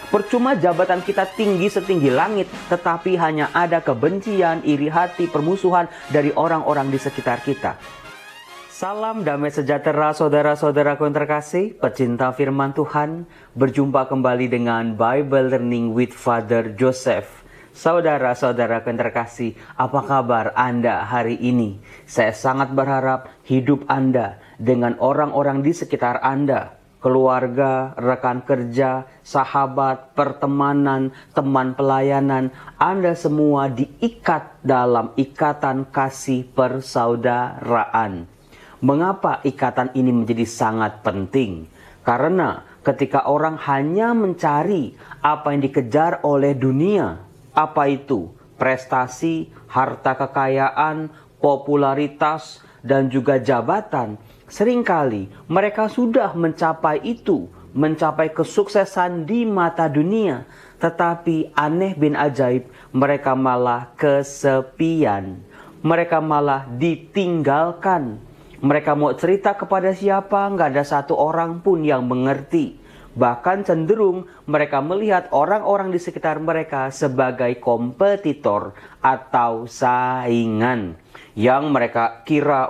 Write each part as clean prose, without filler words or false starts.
Percuma jabatan kita tinggi setinggi langit, tetapi hanya ada kebencian, iri hati, permusuhan dari orang-orang di sekitar kita. Salam damai sejahtera saudara-saudaraku yang terkasih, pecinta firman Tuhan. Berjumpa kembali dengan Bible Learning with Father Joseph. Saudara-saudaraku yang terkasih, apa kabar Anda hari ini? Saya sangat berharap hidup Anda dengan orang-orang di sekitar Anda, keluarga, rekan kerja, sahabat, pertemanan, teman pelayanan, Anda semua diikat dalam ikatan kasih persaudaraan. Mengapa ikatan ini menjadi sangat penting? Karena ketika orang hanya mencari apa yang dikejar oleh dunia, apa itu? Prestasi, harta kekayaan, popularitas, dan juga jabatan. Seringkali mereka sudah mencapai itu, mencapai kesuksesan di mata dunia. Tetapi aneh bin ajaib, mereka malah kesepian. Mereka malah ditinggalkan. Mereka mau cerita kepada siapa, nggak ada satu orang pun yang mengerti. Bahkan cenderung mereka melihat orang-orang di sekitar mereka sebagai kompetitor atau saingan. Yang mereka kira,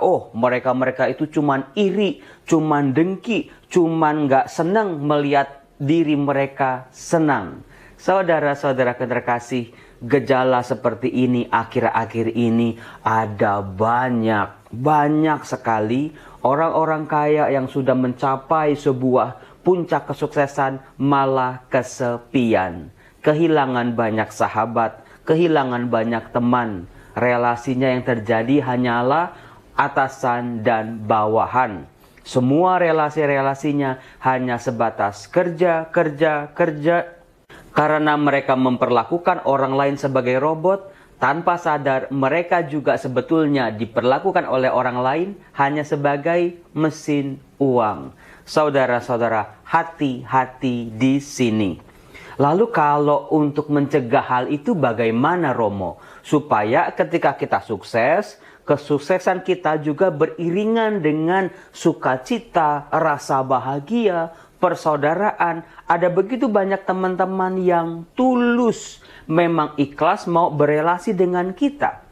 mereka itu cuman iri, cuman dengki, cuman nggak senang melihat diri mereka senang. Saudara-saudara terkasih, gejala seperti ini akhir-akhir ini ada banyak sekali orang-orang kaya yang sudah mencapai sebuah puncak kesuksesan malah kesepian. Kehilangan banyak sahabat, kehilangan banyak teman. Relasinya yang terjadi hanyalah atasan dan bawahan. Semua relasi-relasinya hanya sebatas kerja. Karena mereka memperlakukan orang lain sebagai robot, tanpa sadar mereka juga sebetulnya diperlakukan oleh orang lain hanya sebagai mesin uang. Saudara-saudara, hati-hati di sini. Lalu kalau untuk mencegah hal itu bagaimana, Romo? Supaya ketika kita sukses, kesuksesan kita juga beriringan dengan sukacita, rasa bahagia, persaudaraan. Ada begitu banyak teman-teman yang tulus, memang ikhlas mau berelasi dengan kita.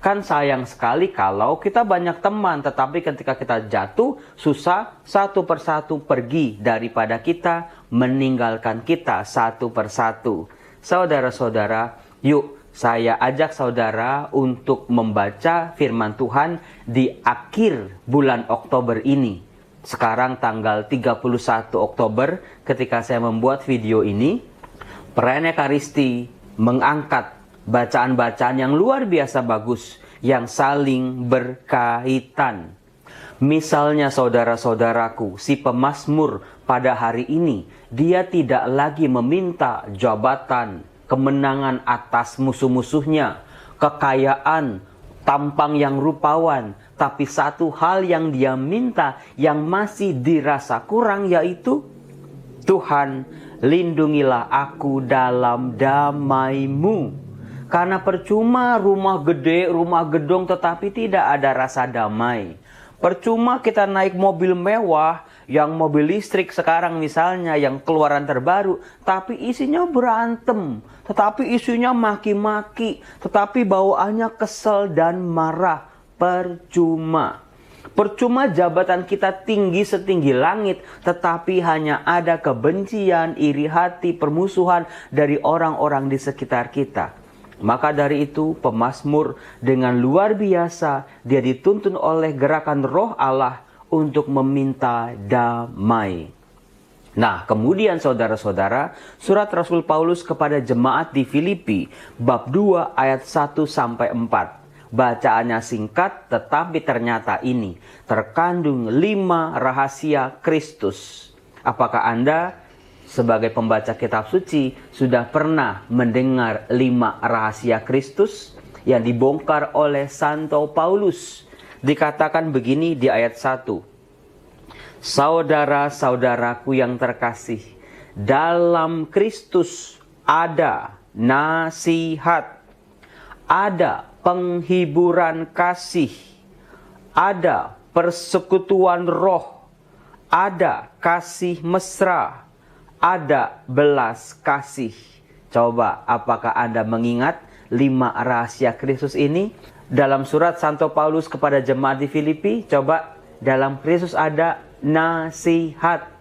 Kan sayang sekali kalau kita banyak teman, tetapi ketika kita jatuh, susah, satu persatu pergi daripada kita, meninggalkan kita satu persatu. Saudara-saudara, yuk saya ajak saudara untuk membaca firman Tuhan di akhir bulan Oktober ini. Sekarang tanggal 31 Oktober ketika saya membuat video ini, perayaan Ekaristi mengangkat bacaan-bacaan yang luar biasa bagus yang saling berkaitan. Misalnya saudara-saudaraku, si pemazmur pada hari ini, dia tidak lagi meminta jabatan, kemenangan atas musuh-musuhnya, kekayaan, tampang yang rupawan, tapi satu hal yang dia minta yang masih dirasa kurang, yaitu Tuhan, lindungilah aku dalam damai-Mu. Karena percuma rumah gede, rumah gedung, tetapi tidak ada rasa damai. Percuma kita naik mobil mewah, yang mobil listrik sekarang misalnya, yang keluaran terbaru, tapi isinya berantem, tetapi isinya maki-maki, tetapi bawaannya kesel dan marah. Percuma. Percuma jabatan kita tinggi setinggi langit, tetapi hanya ada kebencian, iri hati, permusuhan dari orang-orang di sekitar kita. Maka dari itu pemazmur dengan luar biasa, dia dituntun oleh gerakan Roh Allah untuk meminta damai. Nah, kemudian saudara-saudara, surat Rasul Paulus kepada jemaat di Filipi, bab 2 ayat 1-4. Bacaannya singkat, tetapi ternyata ini terkandung 5 rahasia Kristus. Apakah Anda sebagai pembaca kitab suci sudah pernah mendengar 5 rahasia Kristus yang dibongkar oleh Santo Paulus? Dikatakan begini di ayat 1. Saudara-saudaraku yang terkasih, dalam Kristus ada nasihat, ada penghiburan kasih, ada persekutuan roh, ada kasih mesra, ada belas kasih. Coba, apakah Anda mengingat 5 rahasia Kristus ini? Dalam surat Santo Paulus kepada jemaat di Filipi, coba, dalam Kristus ada nasihat.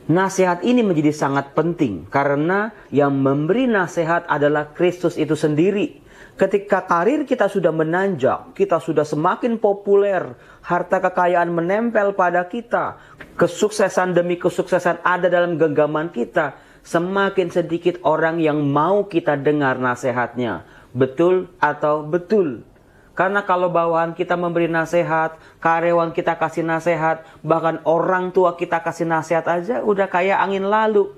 Nasihat ini menjadi sangat penting karena yang memberi nasihat adalah Kristus itu sendiri. Ketika karir kita sudah menanjak, kita sudah semakin populer, harta kekayaan menempel pada kita, kesuksesan demi kesuksesan ada dalam genggaman kita, semakin sedikit orang yang mau kita dengar nasihatnya. Betul atau betul? Karena kalau bawahan kita memberi nasihat, karyawan kita kasih nasihat, bahkan orang tua kita kasih nasihat aja, udah kayak angin lalu.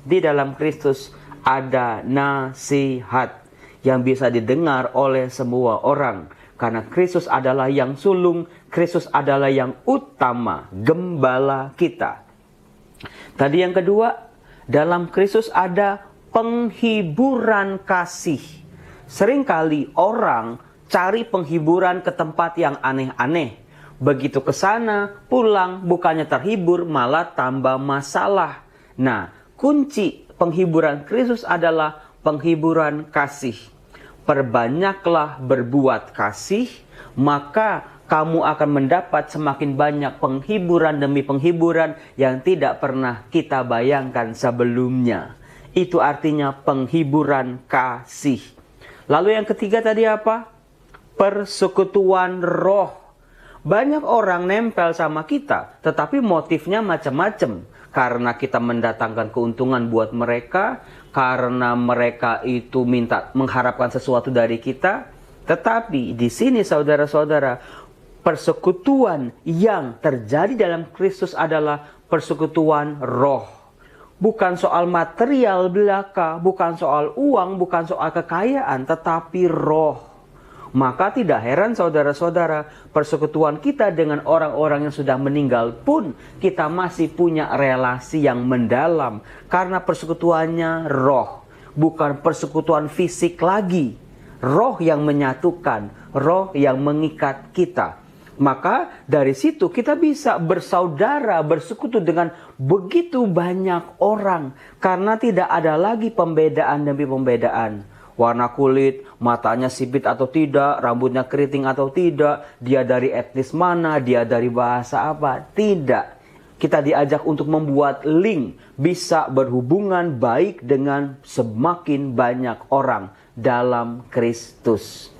Di dalam Kristus ada nasihat yang bisa didengar oleh semua orang. Karena Kristus adalah yang sulung, Kristus adalah yang utama, gembala kita. Tadi yang kedua, dalam Kristus ada penghiburan kasih. Seringkali orang cari penghiburan ke tempat yang aneh-aneh. Begitu ke sana, pulang, bukannya terhibur, malah tambah masalah. Nah, kunci penghiburan Kristus adalah penghiburan kasih. Perbanyaklah berbuat kasih, maka kamu akan mendapat semakin banyak penghiburan demi penghiburan yang tidak pernah kita bayangkan sebelumnya. Itu artinya penghiburan kasih. Lalu yang ketiga tadi apa? Persekutuan roh. Banyak orang nempel sama kita, tetapi motifnya macam-macam. Karena kita mendatangkan keuntungan buat mereka, karena mereka itu mengharapkan sesuatu dari kita. Tetapi di sini saudara-saudara, persekutuan yang terjadi dalam Kristus adalah persekutuan roh. Bukan soal material belaka, bukan soal uang, bukan soal kekayaan, tetapi roh. Maka tidak heran saudara-saudara, persekutuan kita dengan orang-orang yang sudah meninggal pun kita masih punya relasi yang mendalam. Karena persekutuannya roh, bukan persekutuan fisik lagi. Roh yang menyatukan, roh yang mengikat kita. Maka dari situ kita bisa bersaudara, bersekutu dengan begitu banyak orang. Karena tidak ada lagi pembedaan demi pembedaan. Warna kulit, matanya sipit atau tidak, rambutnya keriting atau tidak, dia dari etnis mana, dia dari bahasa apa, tidak. Kita diajak untuk membuat link, bisa berhubungan baik dengan semakin banyak orang dalam Kristus.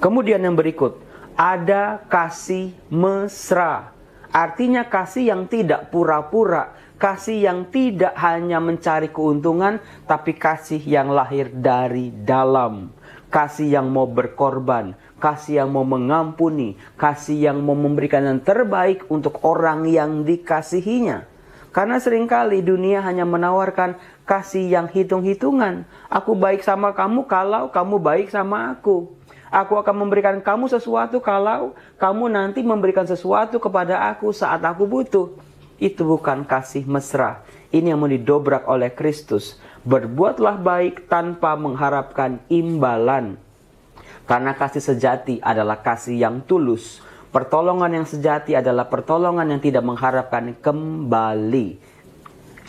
Kemudian yang berikut, ada kasih mesra. Artinya kasih yang tidak pura-pura, kasih yang tidak hanya mencari keuntungan, tapi kasih yang lahir dari dalam. Kasih yang mau berkorban, kasih yang mau mengampuni, kasih yang mau memberikan yang terbaik untuk orang yang dikasihinya. Karena seringkali dunia hanya menawarkan kasih yang hitung-hitungan. Aku baik sama kamu kalau kamu baik sama aku. Aku akan memberikan kamu sesuatu kalau kamu nanti memberikan sesuatu kepada aku saat aku butuh. Itu bukan kasih mesra. Ini yang mau didobrak oleh Kristus. Berbuatlah baik tanpa mengharapkan imbalan. Karena kasih sejati adalah kasih yang tulus. Pertolongan yang sejati adalah pertolongan yang tidak mengharapkan kembali.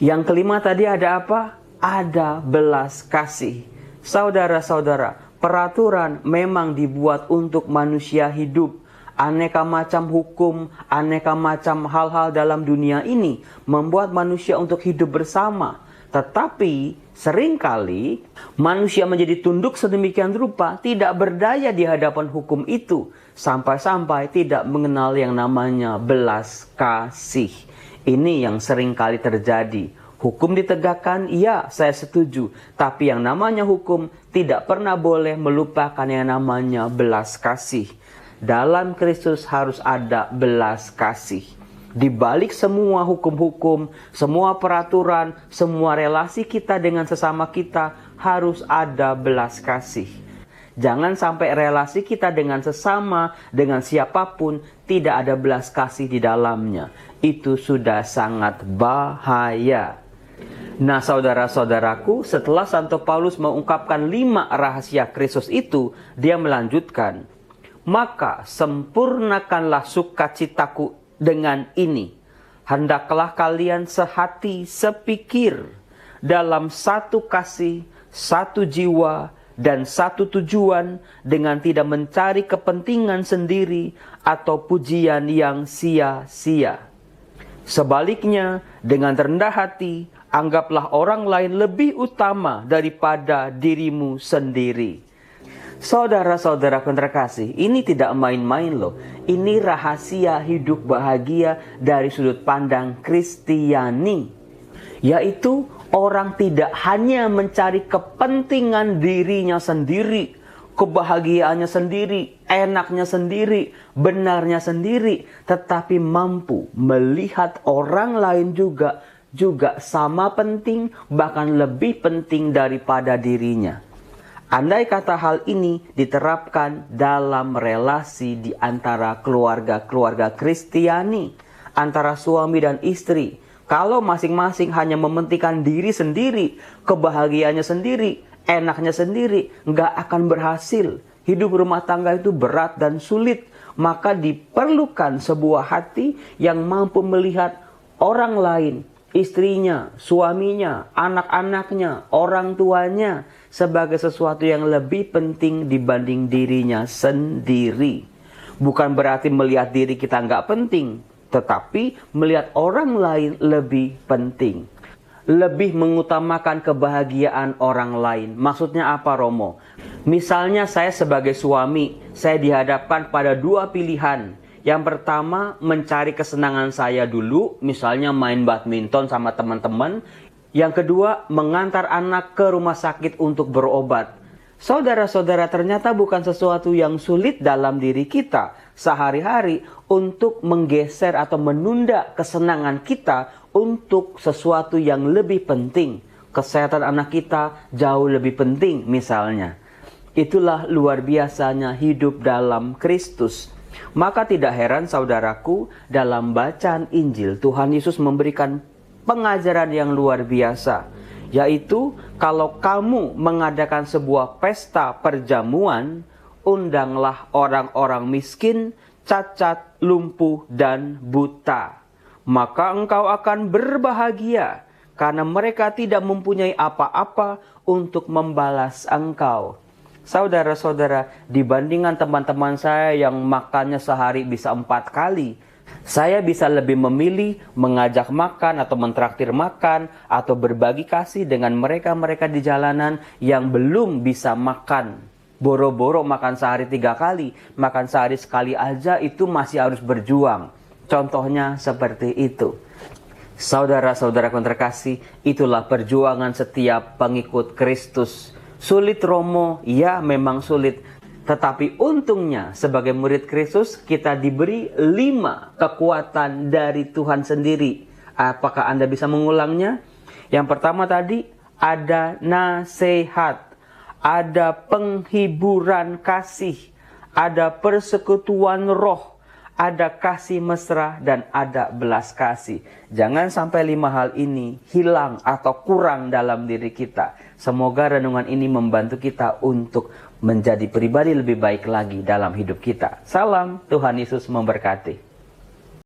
Yang kelima tadi ada apa? Ada belas kasih. Saudara-saudara, peraturan memang dibuat untuk manusia hidup. Aneka macam hukum, aneka macam hal-hal dalam dunia ini membuat manusia untuk hidup bersama. Tetapi seringkali manusia menjadi tunduk sedemikian rupa, tidak berdaya di hadapan hukum itu. Sampai-sampai tidak mengenal yang namanya belas kasih. Ini yang seringkali terjadi. Hukum ditegakkan, iya saya setuju. Tapi yang namanya hukum tidak pernah boleh melupakan yang namanya belas kasih. Dalam Kristus harus ada belas kasih. Di balik semua hukum-hukum, semua peraturan, semua relasi kita dengan sesama kita harus ada belas kasih. Jangan sampai relasi kita dengan sesama, dengan siapapun tidak ada belas kasih di dalamnya. Itu sudah sangat bahaya. Nah saudara-saudaraku, setelah Santo Paulus mengungkapkan 5 rahasia Kristus itu, dia melanjutkan, maka sempurnakanlah sukacitaku dengan ini. Hendaklah kalian sehati, sepikir. dalam satu kasih, satu jiwa, dan satu tujuan, dengan tidak mencari kepentingan sendiri atau pujian yang sia-sia. Sebaliknya, dengan rendah hati, anggaplah orang lain lebih utama daripada dirimu sendiri. Saudara-saudara terkasih, ini tidak main-main loh. Ini rahasia hidup bahagia dari sudut pandang Kristiani. Yaitu orang tidak hanya mencari kepentingan dirinya sendiri, kebahagiaannya sendiri, enaknya sendiri, benarnya sendiri, tetapi mampu melihat orang lain juga sama penting, bahkan lebih penting daripada dirinya. Andai kata hal ini diterapkan dalam relasi di antara keluarga-keluarga Kristiani, antara suami dan istri, kalau masing-masing hanya mementingkan diri sendiri, kebahagiaannya sendiri, enaknya sendiri, nggak akan berhasil. Hidup rumah tangga itu berat dan sulit. Maka diperlukan sebuah hati yang mampu melihat orang lain, istrinya, suaminya, anak-anaknya, orang tuanya, sebagai sesuatu yang lebih penting dibanding dirinya sendiri. Bukan berarti melihat diri kita nggak penting, tetapi melihat orang lain lebih penting. Lebih mengutamakan kebahagiaan orang lain. Maksudnya apa, Romo? Misalnya saya sebagai suami, saya dihadapkan pada dua pilihan. Yang pertama, mencari kesenangan saya dulu, misalnya main badminton sama teman-teman. Yang kedua, mengantar anak ke rumah sakit untuk berobat. Saudara-saudara, ternyata bukan sesuatu yang sulit dalam diri kita sehari-hari untuk menggeser atau menunda kesenangan kita untuk sesuatu yang lebih penting. Kesehatan anak kita jauh lebih penting misalnya. Itulah luar biasanya hidup dalam Kristus. Maka tidak heran saudaraku, dalam bacaan Injil Tuhan Yesus memberikan pengajaran yang luar biasa. Yaitu kalau kamu mengadakan sebuah pesta perjamuan, undanglah orang-orang miskin, cacat, lumpuh, dan buta. Maka engkau akan berbahagia, karena mereka tidak mempunyai apa-apa untuk membalas engkau. Saudara-saudara, dibandingkan teman-teman saya yang makannya sehari bisa 4 kali, saya bisa lebih memilih mengajak makan atau mentraktir makan atau berbagi kasih dengan mereka-mereka di jalanan yang belum bisa makan. Boro-boro makan sehari 3 kali, makan sehari sekali aja itu masih harus berjuang. Contohnya seperti itu. Saudara-saudara terkasih, itulah perjuangan setiap pengikut Kristus. Sulit, Romo? Ya, memang sulit. Tetapi untungnya sebagai murid Kristus kita diberi 5 kekuatan dari Tuhan sendiri. Apakah Anda bisa mengulangnya? Yang pertama tadi ada nasihat, ada penghiburan kasih, ada persekutuan roh, ada kasih mesra, dan ada belas kasih. Jangan sampai 5 hal ini hilang atau kurang dalam diri kita. Semoga renungan ini membantu kita untuk menjadi pribadi lebih baik lagi dalam hidup kita. Salam, Tuhan Yesus memberkati.